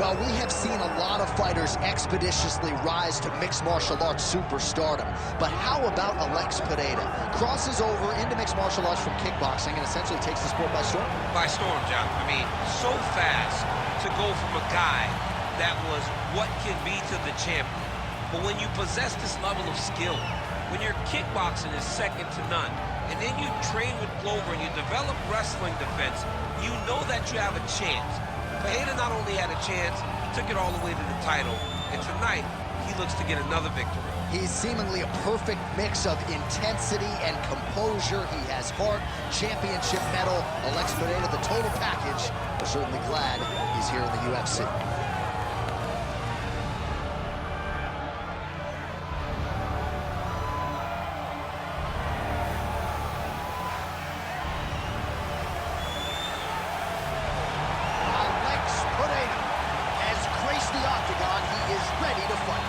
Well, we have seen a lot of fighters expeditiously rise to mixed martial arts superstardom. But how about Alex Pereira? Crosses over into mixed martial arts from kickboxing and essentially takes the sport by storm? By storm, John. I mean, so fast to go from a guy that was what can be to the champion. But when you possess this level of skill, when your kickboxing is second to none, and then you train with Glover and you develop wrestling defense, you know that you have a chance. Pereira not only had a chance, he took it all the way to the title. And tonight, he looks to get another victory. He's seemingly a perfect mix of intensity and composure. He has heart, championship medal. Alex Pereira, the total package. We're certainly glad he's here in the UFC. The Octagon, he is ready to fight.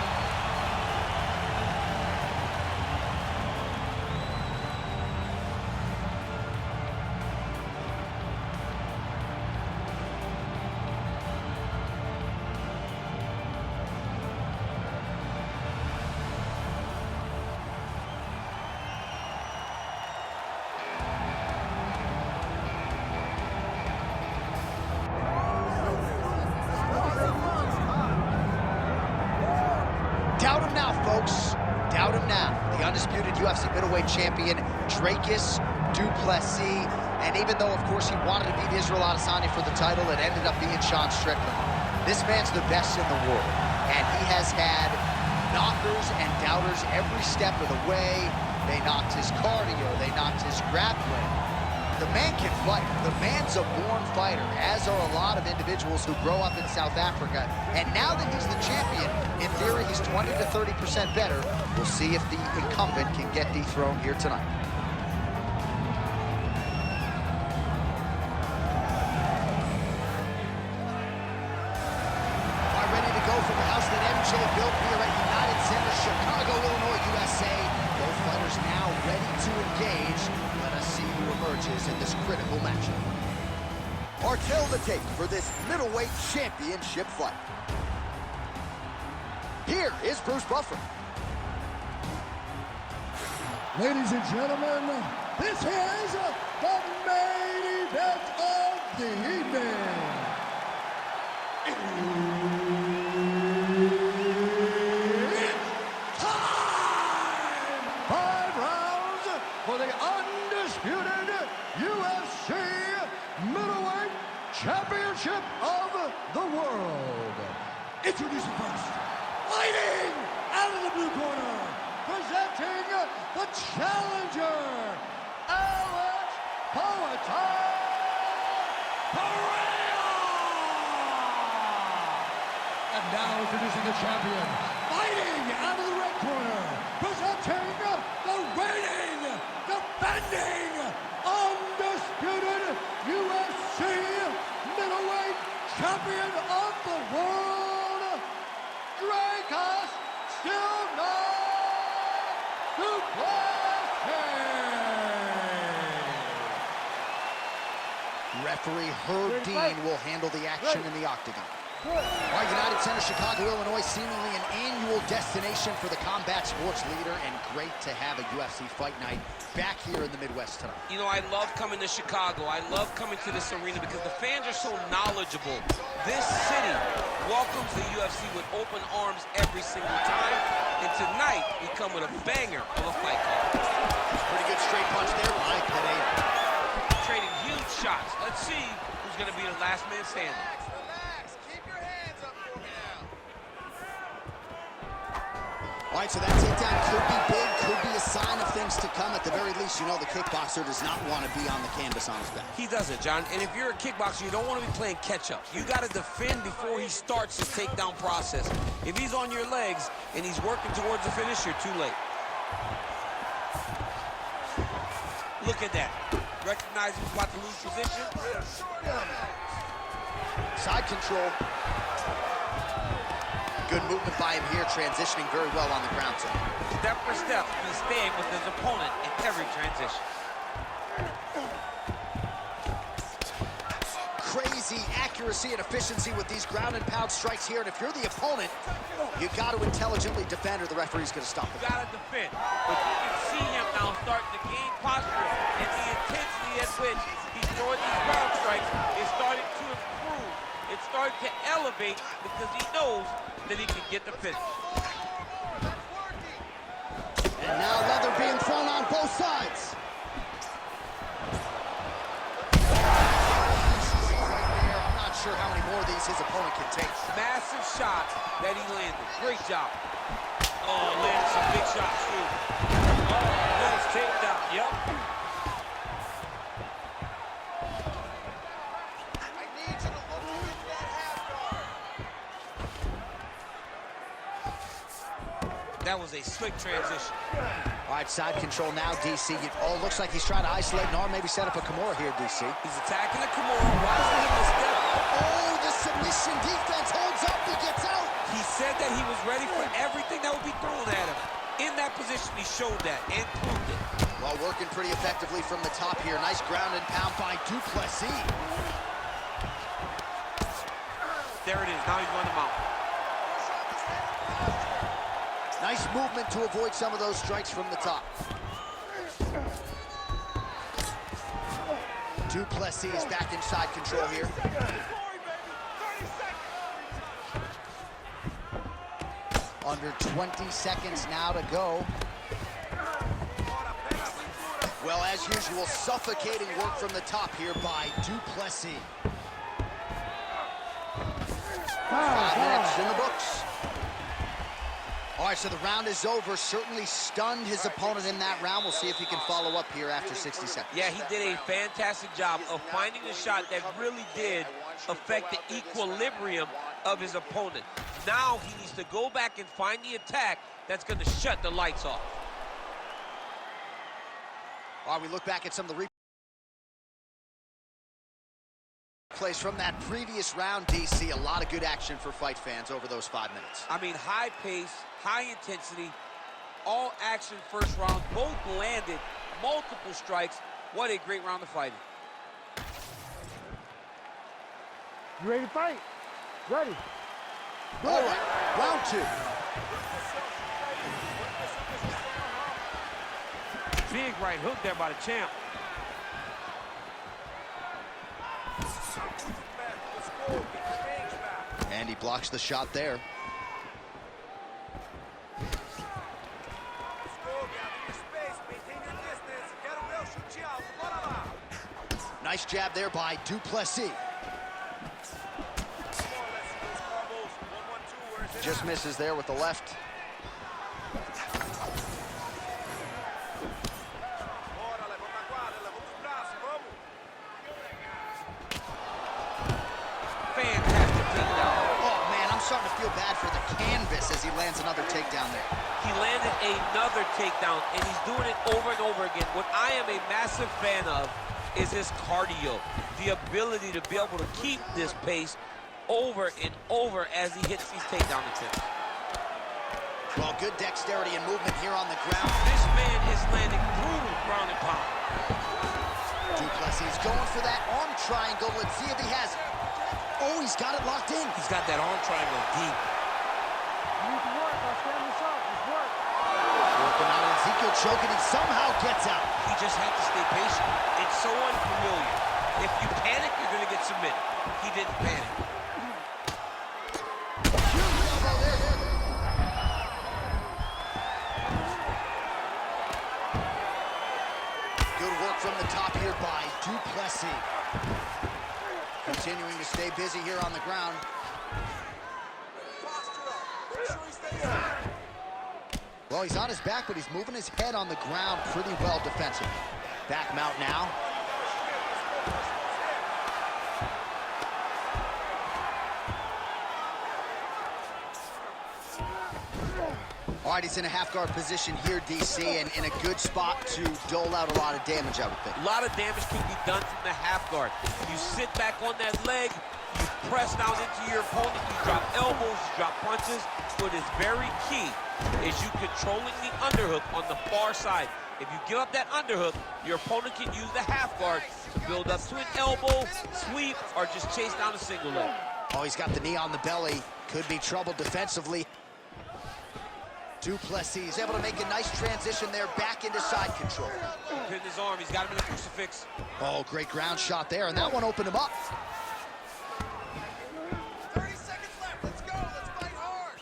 Doubt him now, folks. Doubt him now. The undisputed UFC middleweight champion, Dricus du Plessis. And even though, of course, he wanted to beat Israel Adesanya for the title, it ended up being Sean Strickland. This man's the best in the world. And he has had knockers and doubters every step of the way. They knocked his cardio. They knocked his grappling. The man can fight. The man's a born fighter, as are a lot of individuals who grow up in South Africa. And now that he's the champion, in theory, he's 20 to 30% better. We'll see if the incumbent can get dethroned here tonight. All right, ready to go from the house that MJ built here at United Center, Chicago, Illinois, USA. Both fighters now ready to engage. Let us see who emerges in this critical matchup. Or tell the tape for this middleweight championship fight. Here is Bruce Buffer. Ladies and gentlemen, this is the main event of the evening. It's time! 5 rounds for the undisputed UFC Middleweight Championship of the world. Introducing first, fighting out of the blue corner, presenting the challenger, Alex Poatan Pereira! And now introducing the champion, fighting out of the red corner, presenting the reigning, defending, undisputed UFC middleweight champion of the world, Dricus Stillknocks du Plessis. Referee Herb Dean will handle the action in the Octagon. All right, United Center, Chicago, Illinois, seemingly an annual destination for the combat sports leader, and great to have a UFC fight night back here in the Midwest tonight. You know, I love coming to Chicago. I love coming to this arena because the fans are so knowledgeable. This city welcomes the UFC with open arms every single time, and tonight we come with a banger of a fight card. Pretty good straight punch there by Pereira. Trading huge shots. Let's see who's going to be the last man standing. All right, so that takedown could be big, could be a sign of things to come. At the very least, you know the kickboxer does not want to be on the canvas on his back. He doesn't, John. And if you're a kickboxer, you don't want to be playing catch-up. You got to defend before he starts his takedown process. If he's on your legs and he's working towards the finish, you're too late. Look at that. Recognize he's about to lose position. Side control. Good movement by him here, transitioning very well on the ground too. Step for step, he's staying with his opponent in every transition. Crazy see accuracy and efficiency with these ground and pound strikes here, and if you're the opponent, you got to intelligently defend or the referee's going to stop it. You got to defend, but you can see him now starting to gain posture, and the intensity at which he's throwing these ground strikes is starting to improve. It's starting to elevate because he knows that he can get the finish. And now leather being thrown on both sides. I'm not sure how many more of these his opponent can take. Massive shot that he landed. Great job. Oh, landed some big shots, too. Oh, nice takedown. Yep. I need you to overwhelm that half guard. That was a slick transition. All right, side control now, DC. Looks like he's trying to isolate an arm, maybe set up a Kimura here, DC. He's attacking the Kimura, watching him to step. Oh, the submission defense holds up, he gets out. He said that he was ready for everything that would be thrown at him. In that position, he showed that and proved it. Well, working pretty effectively from the top here. Nice ground and pound by du Plessis. There it is, now he's on the mount. Nice movement to avoid some of those strikes from the top. Du Plessis is back in side control here. Under 20 seconds now to go. Well, as usual, suffocating work from the top here by du Plessis. 5 minutes in the books. All right, so the round is over. Certainly stunned his opponent in that round. We'll see if he can follow up here after 60 seconds. Yeah, he did a fantastic job of finding a shot that really did affect the equilibrium of his opponent. Now he needs to go back and find the attack that's going to shut the lights off. All right, we look back at some of the replays from that previous round, DC. A lot of good action for fight fans over those 5 minutes. I mean, high pace, high intensity, all action first round. Both landed multiple strikes. What a great round of fighting. You ready to fight? Ready. All right, round 2. Big right hook there by the champ. And he blocks the shot there. Nice jab there by du Plessis. Just misses there with the left. Fantastic takedown. Oh, man, I'm starting to feel bad for the canvas as he lands another takedown there. He landed another takedown, and he's doing it over and over again. What I am a massive fan of is his cardio, the ability to be able to keep this pace over and over as he hits these takedown attempts. Well, good dexterity and movement here on the ground. This man is landing brutal ground and pound. Du Plessis going for that arm triangle. Let's see if he has it. Oh, he's got it locked in. He's got that arm triangle deep. You need to work. I'll stand this up. Just work. Working on Ezekiel choking. He somehow gets out. He just had to stay patient. It's so unfamiliar. If you panic, you're going to get submitted. He didn't panic. Good work from the top here by du Plessis. Continuing to stay busy here on the ground. Well, he's on his back, but he's moving his head on the ground pretty well defensively. Back mount now. All right, he's in a half-guard position here, DC, and in a good spot to dole out a lot of damage, I would think. A lot of damage can be done from the half guard. You sit back on that leg, you press down into your opponent, you drop elbows, you drop punches. What is very key is you controlling the underhook on the far side. If you give up that underhook, your opponent can use the half guard to build up to an elbow, sweep, or just chase down a single leg. Oh, he's got the knee on the belly. Could be trouble defensively. Plessis able to make a nice transition there back into side control. Hitting his arm, he's got him in the crucifix. Oh, great ground shot there, and that one opened him up. 30 seconds left, let's go, let's fight hard.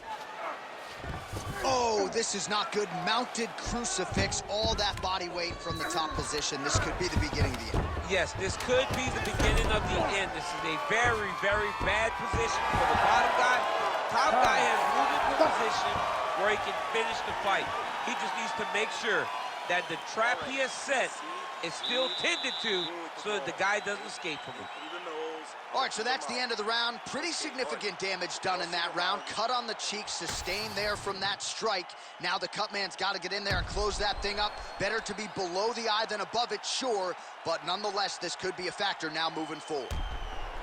Oh, this is not good. Mounted crucifix, all that body weight from the top position. This could be the beginning of the end. Yes, this could be the beginning of the end. This is a very, very bad position for the bottom guy. Top guy has moved into a position where he can finish the fight. He just needs to make sure that the trap he has set is still tended to so that the guy doesn't escape from it. All right, so that's the end of the round. Pretty significant damage done in that round. Cut on the cheek, sustained there from that strike. Now the cut man's got to get in there and close that thing up. Better to be below the eye than above it, sure, but nonetheless, this could be a factor now moving forward.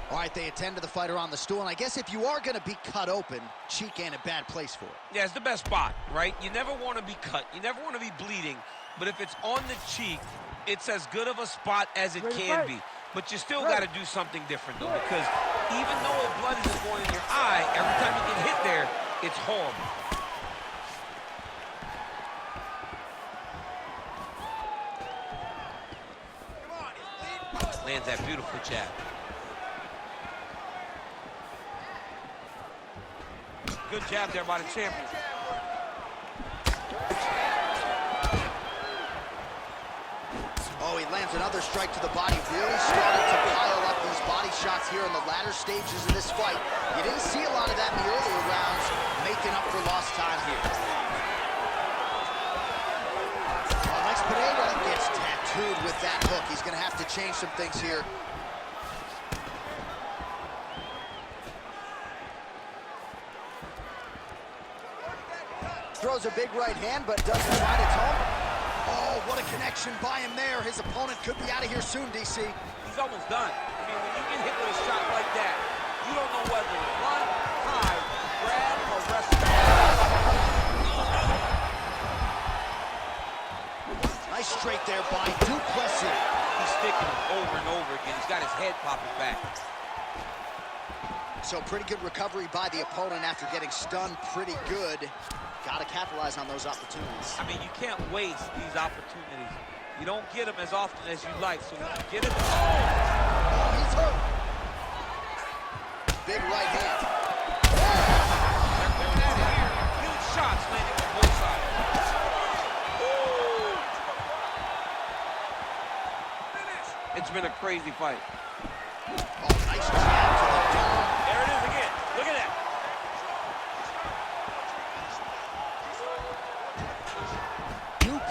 All right, they attend to the fighter on the stool, and I guess if you are going to be cut open, cheek ain't a bad place for it. Yeah, it's the best spot, right? You never want to be cut. You never want to be bleeding, but if it's on the cheek, it's as good of a spot as it can be. But you still got to do something different, though, because even though the blood isn't going in your eye, every time you get hit there, it's horrible. Lands that beautiful jab. Good jab there by the champion. Oh, he lands another strike to the body. Really started to pile up these body shots here in the latter stages of this fight. You didn't see a lot of that in the earlier rounds, making up for lost time here. Alex Pereira gets tattooed with that hook. He's going to have to change some things here. Throws a big right hand, but doesn't find its home. Oh, what a connection by him there. His opponent could be out of here soon, DC. He's almost done. I mean, when you get hit with a shot like that, you don't know whether to run, hide, grab, or wrestle. Nice straight there by Plessis. He's sticking him over and over again. He's got his head popping back. So pretty good recovery by the opponent after getting stunned pretty good. Got to capitalize on those opportunities. I mean, you can't waste these opportunities. You don't get them as often as you like, so when you get it, oh, he's hurt. Big right hand. Huge shots landing on both sides. It's been a crazy fight. Oh, nice jab to the dome. There it is again. Look at that.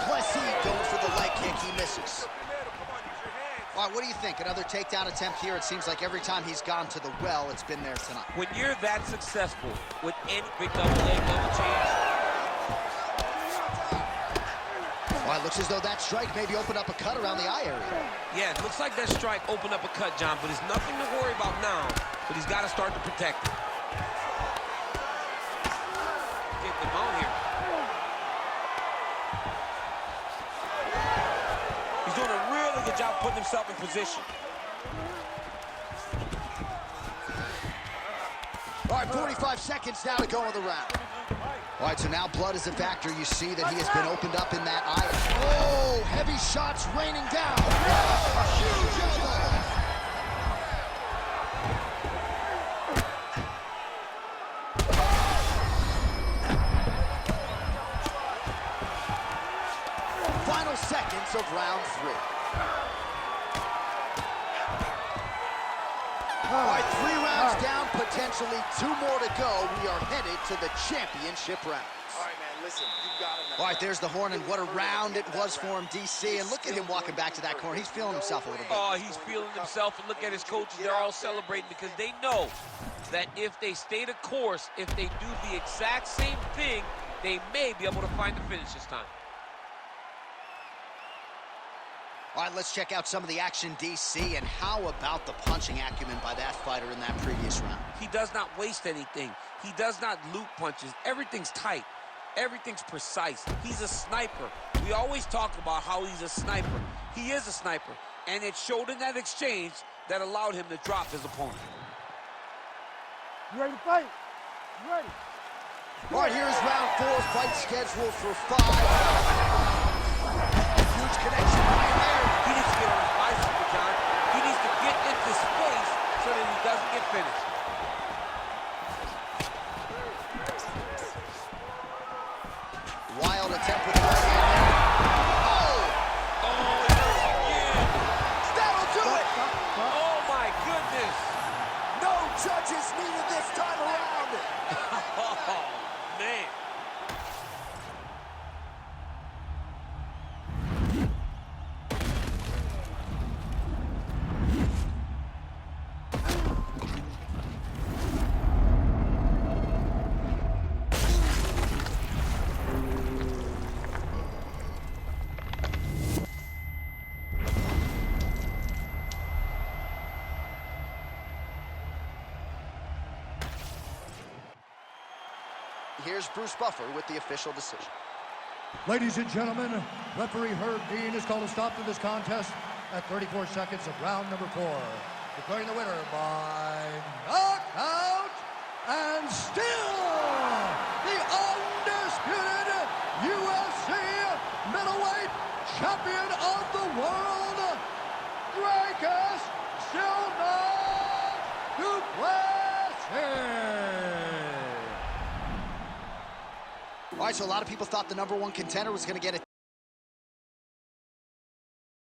Plessis going for the leg kick. He misses. All right, what do you think? Another takedown attempt here. It seems like every time he's gone to the well, it's been there tonight. When you're that successful with any big double leg double change. Well, it looks as though that strike maybe opened up a cut around the eye area. Yeah, it looks like that strike opened up a cut, John, but it's nothing to worry about now, but he's got to start to protect it. Get the bone here. He's doing a really good job putting himself in position. All right, 45 seconds now to go in the round. All right, so now blood is a factor. You see that he has been opened up in that eye. Oh, heavy shots raining down. Oh, huge elbow. Final seconds of round 3. All right, 3 rounds down, potentially 2 more to go. We are headed to the championship rounds. All right, man, listen, you got him. All right, there's the horn, and what a round it was for him, DC. And look at him walking back to that corner. He's feeling himself a little bit. Oh, he's feeling himself, and look at his coaches. They're all celebrating because they know that if they stay the course, if they do the exact same thing, they may be able to find the finish this time. All right, let's check out some of the action, DC, and how about the punching acumen by that fighter in that previous round? He does not waste anything. He does not loop punches. Everything's tight. Everything's precise. He's a sniper. We always talk about how he's a sniper. He is a sniper, and it showed in that exchange that allowed him to drop his opponent. You ready to fight? You ready? All right, here's round 4, fight scheduled for 5. Huge connection right there. He needs to get on his bicycle, John. He needs to get into space so that he doesn't get finished. Wild attempt with the right hand there. Oh! Oh, he does it again. That'll do it! Oh, my goodness. No judges needed this time around. Oh, man. Here's Bruce Buffer with the official decision. Ladies and gentlemen, referee Herb Dean has called a stop to this contest at 34 seconds of round number 4. Declaring the winner by knockout and still the undisputed UFC middleweight champion of the world, Dricus Plessis. All right, so a lot of people thought the #1 contender was going to get a